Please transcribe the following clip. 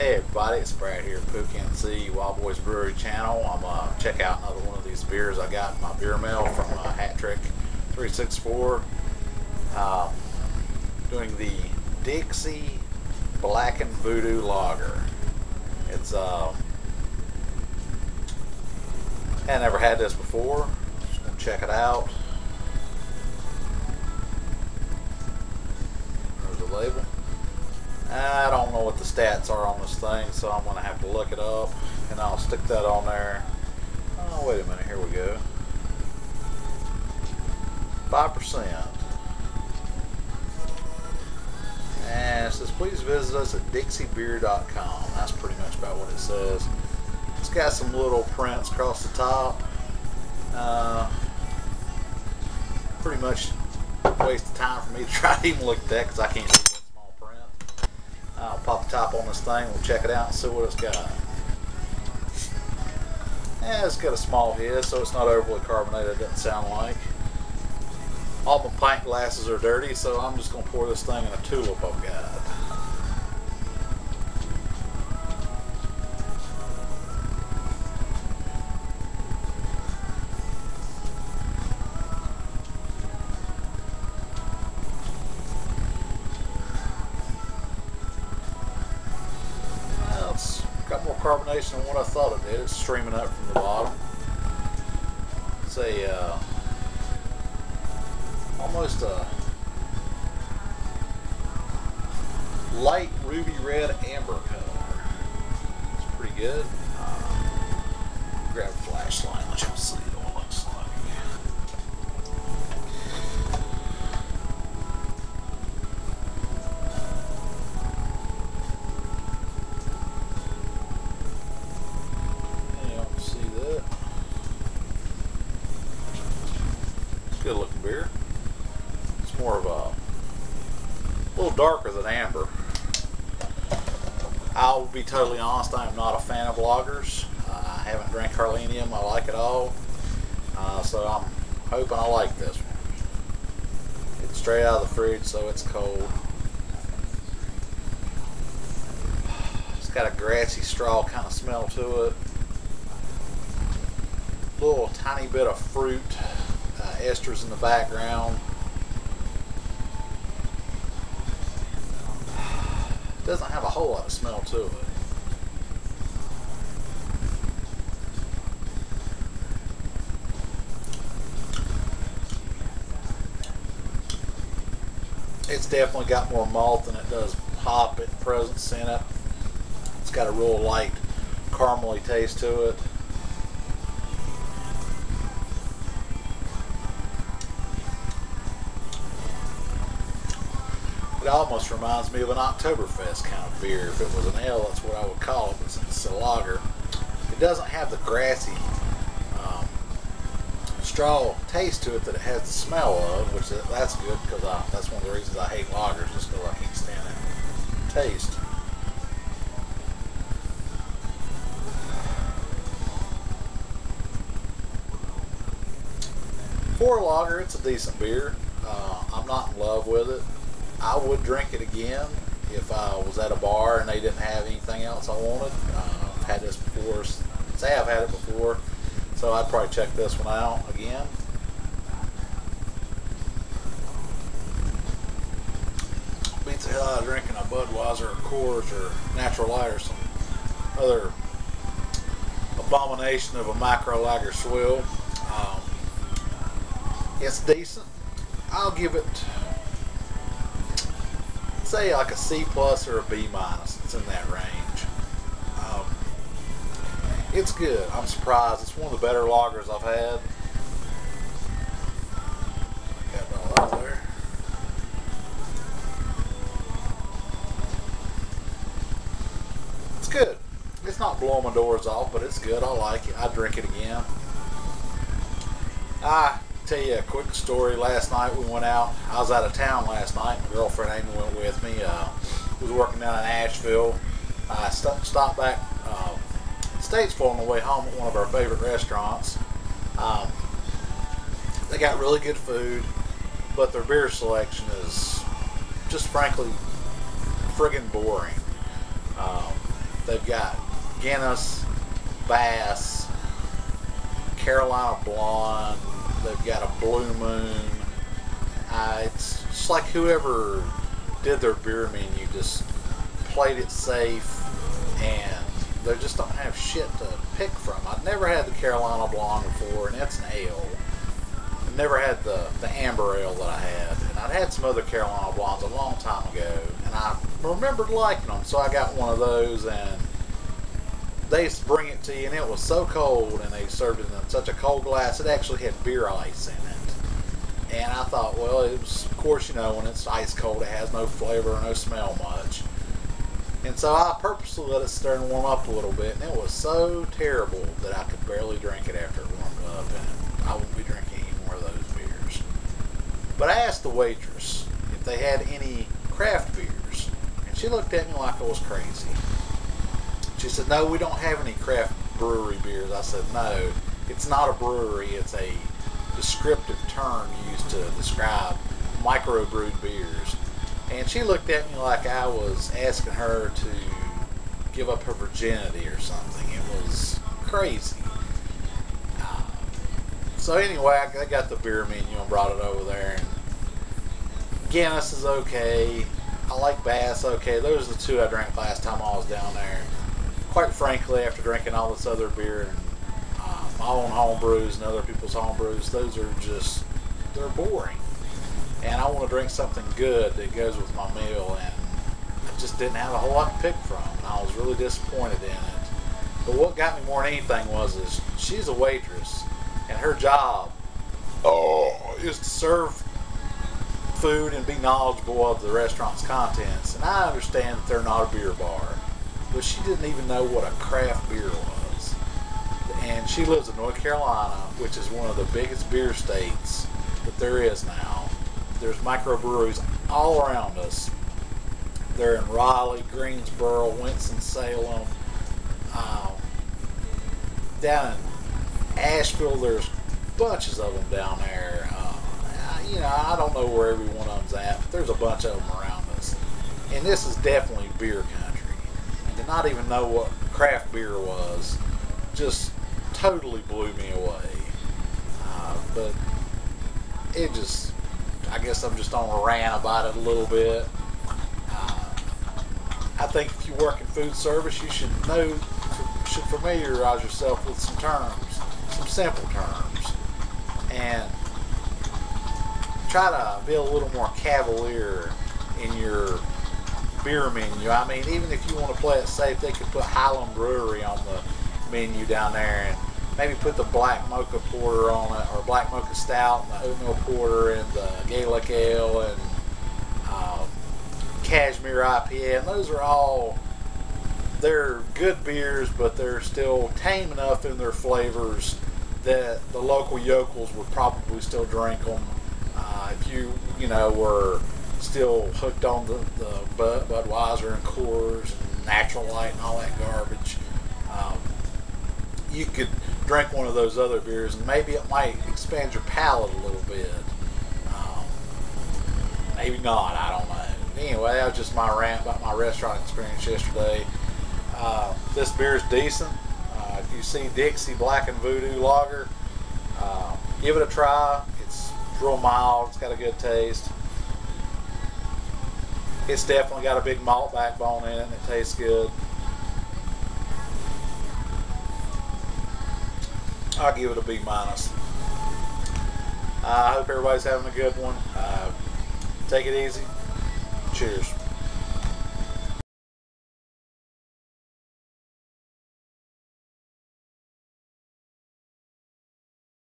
Hey everybody, it's Brad here, Pook NC Wild Boys Brewery channel. I'm check out another one of these beers I got in my beer mail from Hat Trick 364. Doing the Dixie Blacken Voodoo Lager. It's I never had this before. Just gonna check it out. There's the label. I don't know what the stats are on this thing, so I'm going to have to look it up, and I'll stick that on there. Oh, wait a minute, here we go. 5%. And it says, please visit us at dixiebeer.com. That's pretty much about what it says. It's got some little prints across the top. Pretty much a waste of time for me to try to even look at that because I can't see that small print. I'll pop the top on this thing, we'll check it out and see what it's got. Yeah, it's got a small head, so it's not overly carbonated, it doesn't sound like. All my pint glasses are dirty, so I'm just going to pour this thing in a tulip I've got. Got more carbonation than what I thought it did. It's streaming up from the bottom. It's a almost a light ruby red amber color. It's pretty good. Grab a flashlight and let y'all see what it looks like. Good looking beer. It's more of a little darker than amber. I'll be totally honest, I am not a fan of lagers. I haven't drank Carlinium, I like it all. So I'm hoping I like this one. It's straight out of the fridge, so it's cold. It's got a grassy straw kind of smell to it. Little tiny bit of fruit. Esters in the background. Doesn't have a whole lot of smell to it. It's definitely got more malt than it does hop presence in it. It's got a real light caramely taste to it. It almost reminds me of an Oktoberfest kind of beer. If it was an ale, that's what I would call it, but since it's a lager. It doesn't have the grassy straw taste to it that it has the smell of, which that's good because that's one of the reasons I hate lagers, just because I can't stand that taste. For a lager, it's a decent beer. I'm not in love with it. I would drink it again if I was at a bar and they didn't have anything else I wanted. I've had this before, say I've had it before, so I'd probably check this one out again. Beats the hell out of drinking a Budweiser or Coors or Natural Light or some other abomination of a micro lager swill. It's decent. I'll give it, say, like a C plus or a B minus. It's in that range. It's good. I'm surprised. It's one of the better lagers I've had. Got it all out there. It's good. It's not blowing my doors off, but it's good. I like it. I'd drink it again. I tell you a quick story. Last night we went out. I was out of town last night. My girlfriend Amy went with me. Was working down in Asheville. I stopped back Statesville on the way home at one of our favorite restaurants. They got really good food, but their beer selection is just frankly friggin' boring. They've got Guinness, Bass, Carolina Blonde. They've got a Blue Moon. It's just like whoever did their beer menu just played it safe, and they just don't have shit to pick from. I've never had the Carolina Blonde before, and it's an ale. I've never had the amber ale that I had, and I'd had some other Carolina Blondes a long time ago, and I remembered liking them, so I got one of those, and they used to bring it to you, and it was so cold, and they served it in such a cold glass, it actually had beer ice in it. And I thought, well, it was, of course, you know, when it's ice cold, it has no flavor or no smell much. And so I purposely let it stir and warm up a little bit, and it was so terrible that I could barely drink it after it warmed up, and I won't be drinking any more of those beers. But I asked the waitress if they had any craft beers, and she looked at me like I was crazy. She said, no, we don't have any craft brewery beers. I said, no, it's not a brewery, it's a descriptive term used to describe microbrewed beers. And she looked at me like I was asking her to give up her virginity or something. It was crazy. So anyway, I got the beer menu and brought it over there. And Guinness is okay. I like Bass okay. Those are the two I drank last time I was down there. Quite frankly, after drinking all this other beer and my own home brews and other people's home brews, those are just, they're boring. And I want to drink something good that goes with my meal, and I just didn't have a whole lot to pick from, and I was really disappointed in it. But what got me more than anything is she's a waitress, and her job is to serve food and be knowledgeable of the restaurant's contents. And I understand that they're not a beer bar, but she didn't even know what a craft beer was. And she lives in North Carolina, which is one of the biggest beer states that there is now. There's microbreweries all around us. They're in Raleigh, Greensboro, Winston-Salem. Down in Asheville, there's bunches of them down there. I don't know where every one of them's at, but there's a bunch of them around us. And this is definitely beer country. And to not even know what craft beer was just totally blew me away. But it just, I guess I'm just on a rant about it a little bit. I think if you work in food service, you should familiarize yourself with some terms, some simple terms, and try to be a little more cavalier in your beer menu. I mean, even if you want to play it safe, they could put Highland Brewery on the menu down there, and maybe put the black mocha porter on it, or black mocha stout, and the oatmeal porter, and the Gaelic ale, and Cashmere IPA. And those are all, they're good beers, but they're still tame enough in their flavors that the local yokels would probably still drink them. If you were still hooked on the Budweiser and Coors and Natural Light and all that garbage, you could drink one of those other beers, and maybe it might expand your palate a little bit. Maybe not, I don't know. Anyway, that was just my rant about my restaurant experience yesterday. This beer is decent. If you see Dixie Blacken Voodoo Lager, give it a try. It's real mild. It's got a good taste. It's definitely got a big malt backbone in it, and it tastes good. I'll give it a B-. I hope everybody's having a good one. Take it easy. Cheers.